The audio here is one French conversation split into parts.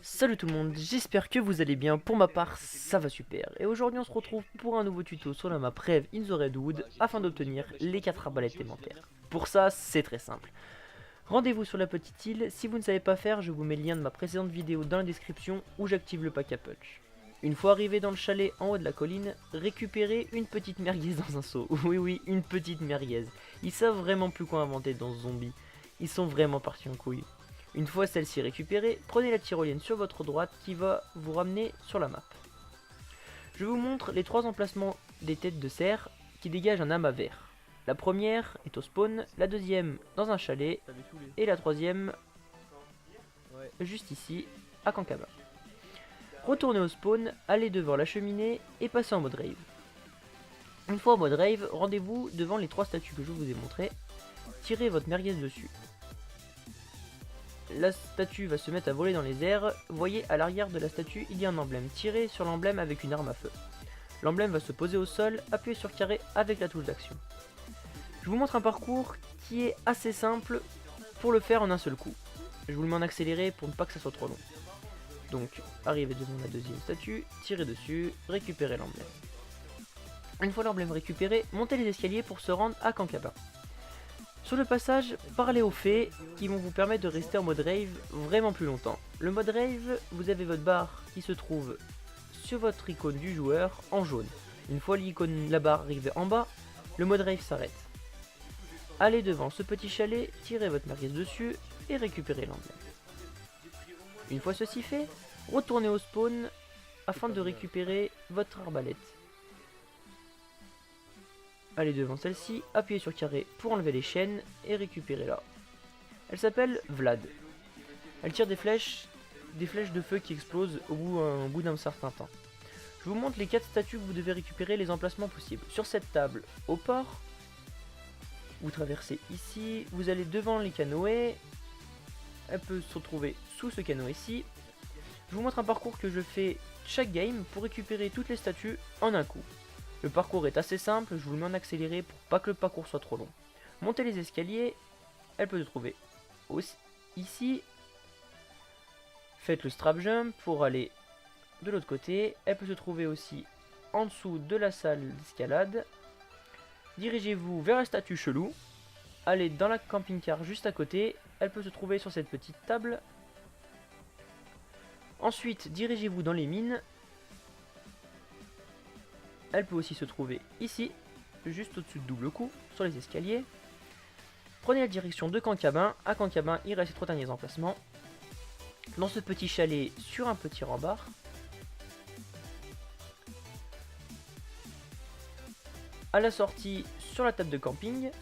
Salut tout le monde, j'espère que vous allez bien. Pour ma part, ça va super. Et aujourd'hui, on se retrouve pour un nouveau tuto sur la map Rêve in the Redwood afin d'obtenir les 4 arbalètes élémentaires. Pour ça, c'est très simple. Rendez-vous sur la petite île. Si vous ne savez pas faire, je vous mets le lien de ma précédente vidéo dans la description où j'active le pack à punch. Une fois arrivé dans le chalet en haut de la colline, récupérez une petite merguez dans un seau. Oui, une petite merguez. Ils savent vraiment plus quoi inventer dans ce zombie. Ils sont vraiment partis en couille. Une fois celle-ci récupérée, prenez la tyrolienne sur votre droite qui va vous ramener sur la map. Je vous montre les 3 emplacements des têtes de cerf qui dégagent un amas vert. La première est au spawn, la deuxième dans un chalet et la troisième juste ici à Kankaba. Retournez au spawn, allez devant la cheminée et passez en mode rave. Une fois en mode rave, rendez-vous devant les 3 statues que je vous ai montrées. Tirez votre merguez dessus. La statue va se mettre à voler dans les airs. Voyez à l'arrière de la statue, il y a un emblème. Tirez sur l'emblème avec une arme à feu. L'emblème va se poser au sol, appuyez sur carré avec la touche d'action. Je vous montre un parcours qui est assez simple pour le faire en un seul coup. Je vous le mets en accéléré pour ne pas que ça soit trop long. Donc, arrivez devant la deuxième statue, tirez dessus, récupérez l'emblème. Une fois l'emblème récupéré, montez les escaliers pour se rendre à Kankaba. Sur le passage, parlez aux fées qui vont vous permettre de rester en mode rave vraiment plus longtemps. Le mode rave, vous avez votre barre qui se trouve sur votre icône du joueur en jaune. Une fois la barre arrivée en bas, le mode rave s'arrête. Allez devant ce petit chalet, tirez votre merguez dessus et récupérez l'emblème. Une fois ceci fait, retournez au spawn afin de récupérer votre arbalète. Allez devant celle-ci, appuyez sur carré pour enlever les chaînes et récupérez-la. Elle s'appelle Vlad. Elle tire des flèches de feu qui explosent au bout d'un certain temps. Je vous montre les 4 statues que vous devez récupérer, les emplacements possibles. Sur cette table, au port, vous traversez ici, vous allez devant les canoës. Elle peut se retrouver sous ce canoë-ci. Je vous montre un parcours que je fais chaque game pour récupérer toutes les statues en un coup. Le parcours est assez simple, je vous le mets en accéléré pour pas que le parcours soit trop long. Montez les escaliers, elle peut se trouver aussi ici. Faites le strap jump pour aller de l'autre côté. Elle peut se trouver aussi en dessous de la salle d'escalade. Dirigez-vous vers la statue chelou. Allez dans la camping-car juste à côté. Elle peut se trouver sur cette petite table. Ensuite, dirigez-vous dans les mines. Elle peut aussi se trouver ici, juste au-dessus de double coup, sur les escaliers. Prenez la direction de Kankaba. À Kankaba, il reste les 3 derniers emplacements. Dans ce petit chalet, sur un petit rempart. À la sortie, sur la table de camping.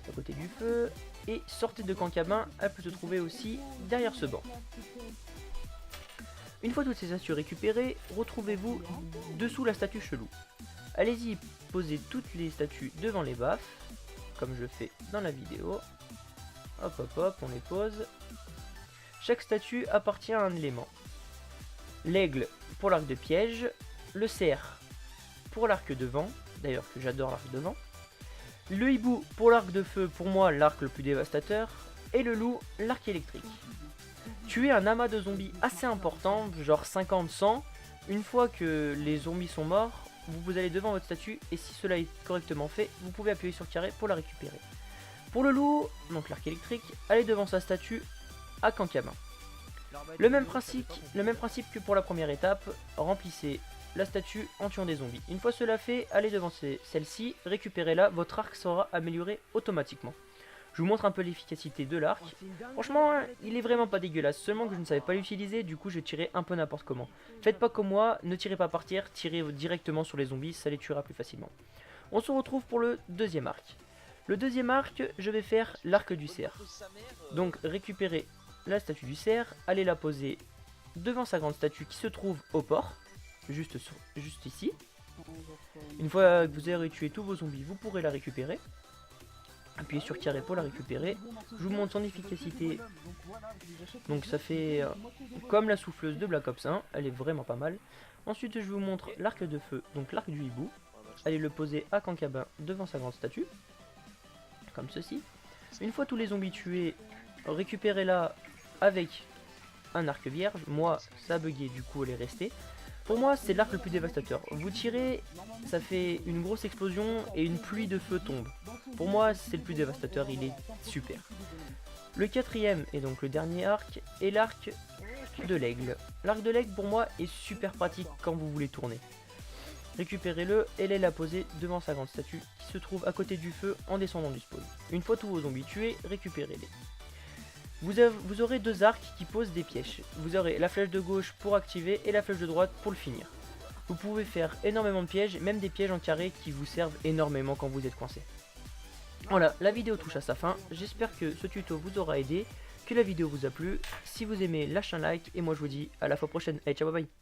À côté du feu. Et sortez de Kankaba, elle peut se trouver aussi derrière ce banc. Une fois toutes ces statues récupérées, retrouvez-vous dessous la statue chelou. Allez-y, posez toutes les statues devant les baffes, comme je fais dans la vidéo. Hop hop hop, on les pose. Chaque statue appartient à un élément. L'aigle pour l'arc de piège, le cerf pour l'arc de vent, d'ailleurs que j'adore l'arc de vent. Le hibou pour l'arc de feu, pour moi l'arc le plus dévastateur. Et le loup, l'arc électrique. Tuer un amas de zombies assez important, genre 50-100. Une fois que les zombies sont morts, vous allez devant votre statue et si cela est correctement fait, vous pouvez appuyer sur carré pour la récupérer. Pour le loup, donc l'arc électrique, allez devant sa statue à Kankaba. Le même principe que pour la première étape, remplissez la statue en tuant des zombies. Une fois cela fait, allez devant celle-ci, récupérez-la, votre arc sera amélioré automatiquement. Je vous montre un peu l'efficacité de l'arc. Franchement, il est vraiment pas dégueulasse. Seulement que je ne savais pas l'utiliser, du coup je tirais un peu n'importe comment. Faites pas comme moi, ne tirez pas par terre, tirez directement sur les zombies, ça les tuera plus facilement. On se retrouve pour le deuxième arc. Le deuxième arc, je vais faire l'arc du cerf. Donc récupérez la statue du cerf, allez la poser devant sa grande statue qui se trouve au port, juste ici. Une fois que vous avez tué tous vos zombies, vous pourrez la récupérer. Appuyez sur carré pour la récupérer. Je vous montre son efficacité. Donc ça fait comme la souffleuse de Black Ops 1. Elle est vraiment pas mal. Ensuite je vous montre l'arc de feu. Donc l'arc du hibou. Allez le poser à Kankaba devant sa grande statue. Comme ceci. Une fois tous les zombies tués, récupérez-la avec un arc vierge. Moi, ça a bugué, du coup, elle est restée. Pour moi, c'est l'arc le plus dévastateur. Vous tirez, ça fait une grosse explosion et une pluie de feu tombe. Pour moi, c'est le plus dévastateur, il est super. Le quatrième, et donc le dernier arc, est l'arc de l'aigle. L'arc de l'aigle, pour moi, est super pratique quand vous voulez tourner. Récupérez-le et allez la poser devant sa grande statue qui se trouve à côté du feu en descendant du spawn. Une fois tous vos zombies tués, récupérez-les. Vous aurez deux arcs qui posent des pièges. Vous aurez la flèche de gauche pour activer et la flèche de droite pour le finir. Vous pouvez faire énormément de pièges, même des pièges en carré qui vous servent énormément quand vous êtes coincé. Voilà, la vidéo touche à sa fin. J'espère que ce tuto vous aura aidé, que la vidéo vous a plu. Si vous aimez, lâchez un like et moi je vous dis à la fois prochaine. Allez, ciao, bye bye.